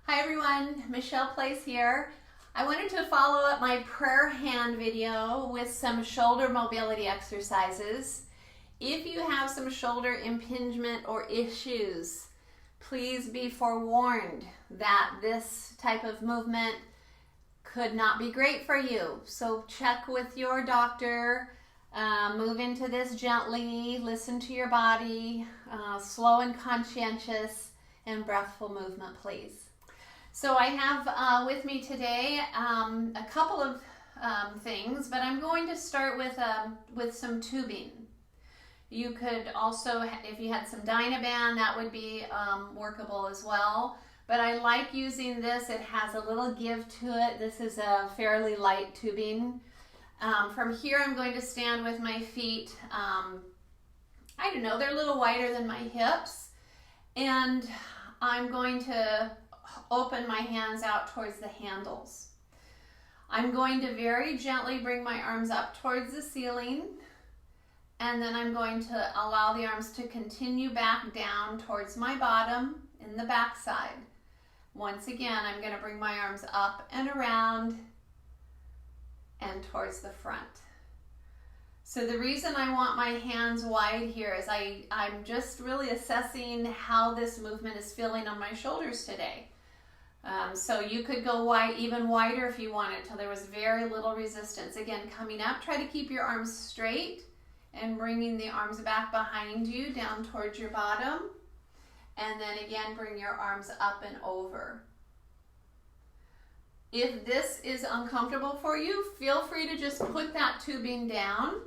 Hi everyone, Michele Place here. I wanted to follow up my prayer hand video with some shoulder mobility exercises. If you have some shoulder impingement or issues, please be forewarned that this type of movement could not be great for you. So check with your doctor, move into this gently, listen to your body, slow and conscientious, and breathful movement, please. So I have with me today a couple of things, but I'm going to start with some tubing. You could also, if you had some Dynaband, that would be workable as well. But I like using this. It has a little give to it. This is a fairly light tubing. From here, I'm going to stand with my feet, I don't know, they're a little wider than my hips. And I'm going to open my hands out towards the handles. I'm going to very gently bring my arms up towards the ceiling, and then I'm going to allow the arms to continue back down towards my bottom in the back side. Once again, I'm going to bring my arms up and around and towards the front. So the reason I want my hands wide here is I'm just really assessing how this movement is feeling on my shoulders today. So you could go wide, even wider if you wanted, till there was very little resistance. Again, coming up, try to keep your arms straight and bringing the arms back behind you down towards your bottom. And then again, bring your arms up and over. If this is uncomfortable for you, feel free to just put that tubing down.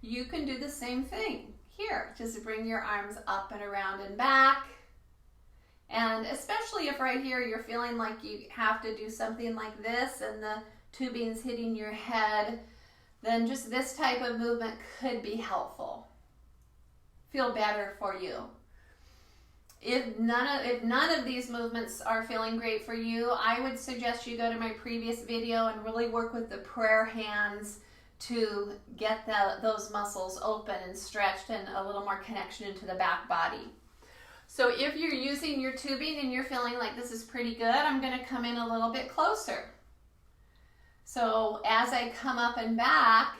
You can do the same thing here. Just bring your arms up and around and back. And especially if right here you're feeling like you have to do something like this and the tubing's hitting your head, then just this type of movement could be helpful. Feel better for you. If none of these movements are feeling great for you, I would suggest you go to my previous video and really work with the prayer hands to get those muscles open and stretched and a little more connection into the back body. So if you're using your tubing and you're feeling like this is pretty good, I'm going to come in a little bit closer. So as I come up and back,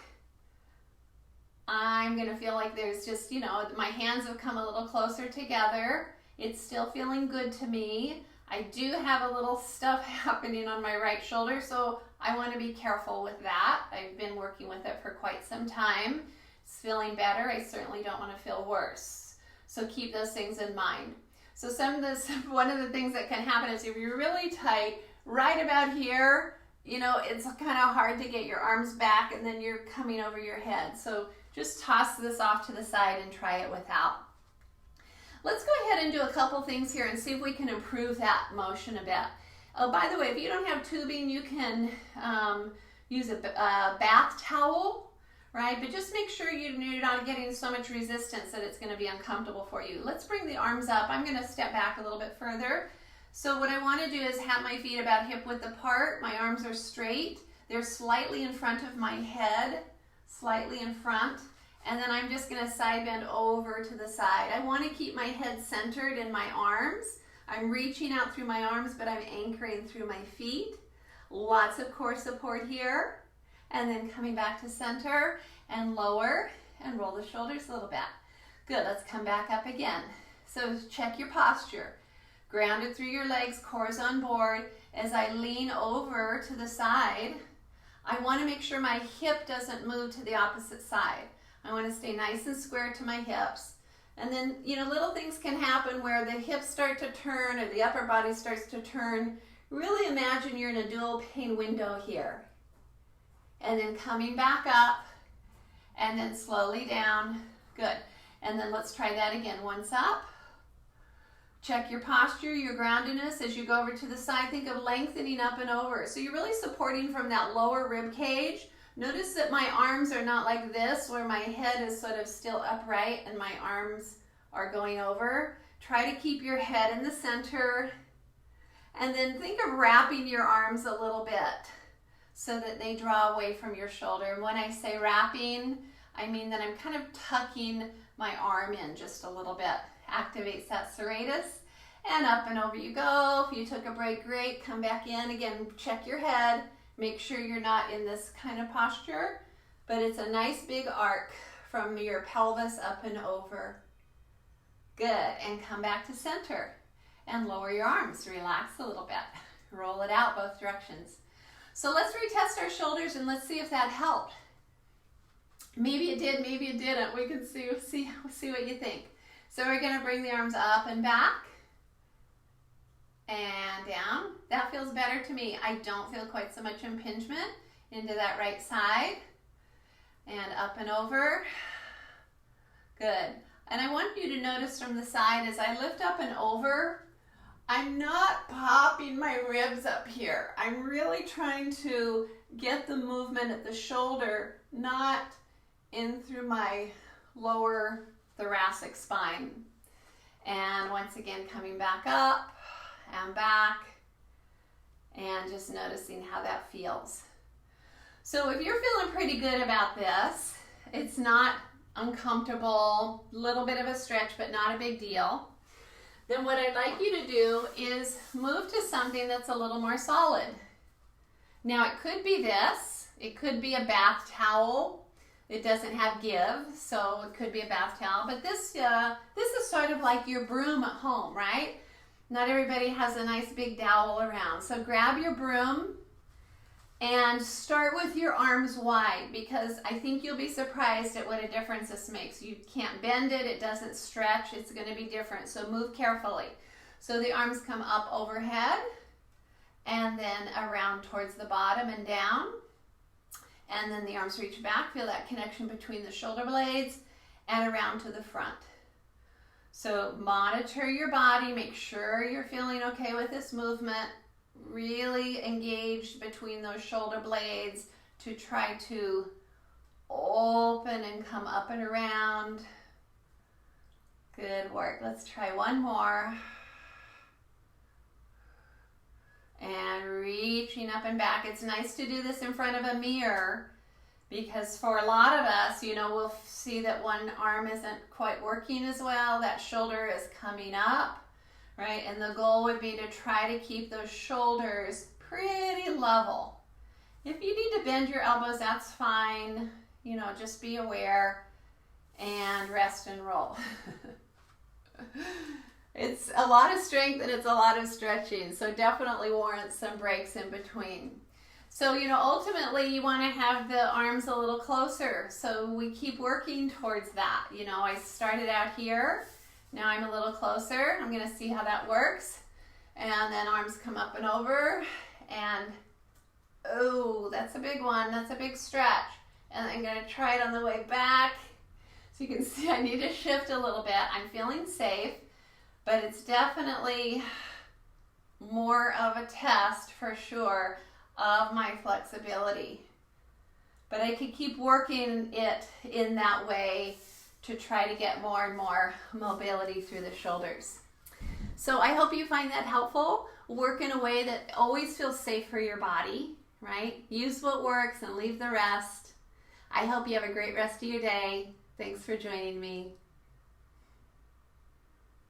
I'm going to feel like there's just, my hands have come a little closer together. It's still feeling good to me. I do have a little stuff happening on my right shoulder, so I want to be careful with that. I've been working with it for quite some time. It's feeling better. I certainly don't want to feel worse. So keep those things in mind. So one of the things that can happen is if you're really tight, right about here, it's kind of hard to get your arms back and then you're coming over your head. So just toss this off to the side and try it without. Let's go ahead and do a couple things here and see if we can improve that motion a bit. Oh, by the way, if you don't have tubing, you can use a bath towel. Right? But just make sure you're not getting so much resistance that it's going to be uncomfortable for you. Let's bring the arms up. I'm going to step back a little bit further. So what I want to do is have my feet about hip width apart. My arms are straight. They're slightly in front of my head, slightly in front. And then I'm just going to side bend over to the side. I want to keep my head centered in my arms. I'm reaching out through my arms, but I'm anchoring through my feet. Lots of core support here. And then coming back to center and lower and roll the shoulders a little bit. Good, let's come back up again. So check your posture. Grounded through your legs, core's on board. As I lean over to the side, I want to make sure my hip doesn't move to the opposite side. I want to stay nice and square to my hips. And then, little things can happen where the hips start to turn or the upper body starts to turn. Really imagine you're in a dual pane window here. And then coming back up, and then slowly down. Good. And then let's try that again. Once up. Check your posture, your groundedness. As you go over to the side, think of lengthening up and over. So you're really supporting from that lower rib cage. Notice that my arms are not like this, where my head is sort of still upright and my arms are going over. Try to keep your head in the center. And then think of wrapping your arms a little bit, so that they draw away from your shoulder. And when I say wrapping, I mean that I'm kind of tucking my arm in just a little bit. Activates that serratus. And up and over you go. If you took a break, great. Come back in. Again, check your head. Make sure you're not in this kind of posture, but it's a nice big arc from your pelvis up and over. Good. And come back to center and lower your arms. Relax a little bit. Roll it out both directions. So let's retest our shoulders and let's see if that helped. Maybe it did, maybe it didn't. We can see what you think. So we're going to bring the arms up and back. And down. That feels better to me. I don't feel quite so much impingement into that right side. And up and over. Good. And I want you to notice from the side as I lift up and over, I'm not popping my ribs up here. I'm really trying to get the movement at the shoulder, not in through my lower thoracic spine. And once again, coming back up and back, and just noticing how that feels. So if you're feeling pretty good about this, it's not uncomfortable, a little bit of a stretch, but not a big deal, then what I'd like you to do is move to something that's a little more solid. Now it could be this, it could be a bath towel. It doesn't have give, so it could be a bath towel, but this is sort of like your broom at home, right? Not everybody has a nice big dowel around. So grab your broom and start with your arms wide, because I think you'll be surprised at what a difference this makes. You can't bend it, it doesn't stretch, it's going to be different. So move carefully. So the arms come up overhead and then around towards the bottom and down. And then the arms reach back, feel that connection between the shoulder blades and around to the front. So monitor your body, make sure you're feeling okay with this movement. Really engaged between those shoulder blades to try to open and come up and around. Good work. Let's try one more. And reaching up and back. It's nice to do this in front of a mirror, because for a lot of us, we'll see that one arm isn't quite working as well. That shoulder is coming up, right? And the goal would be to try to keep those shoulders pretty level. If you need to bend your elbows, that's fine. Just be aware and rest and roll. It's a lot of strength and it's a lot of stretching, so definitely warrants some breaks in between. So, ultimately you want to have the arms a little closer, so we keep working towards that. I started out here, now I'm a little closer. I'm going to see how that works. And then arms come up and over, and oh, that's a big one, that's a big stretch. And I'm going to try it on the way back. So you can see I need to shift a little bit. I'm feeling safe. But it's definitely more of a test for sure of my flexibility. But I could keep working it in that way to try to get more and more mobility through the shoulders. So I hope you find that helpful. Work in a way that always feels safe for your body, right? Use what works and leave the rest. I hope you have a great rest of your day. Thanks for joining me.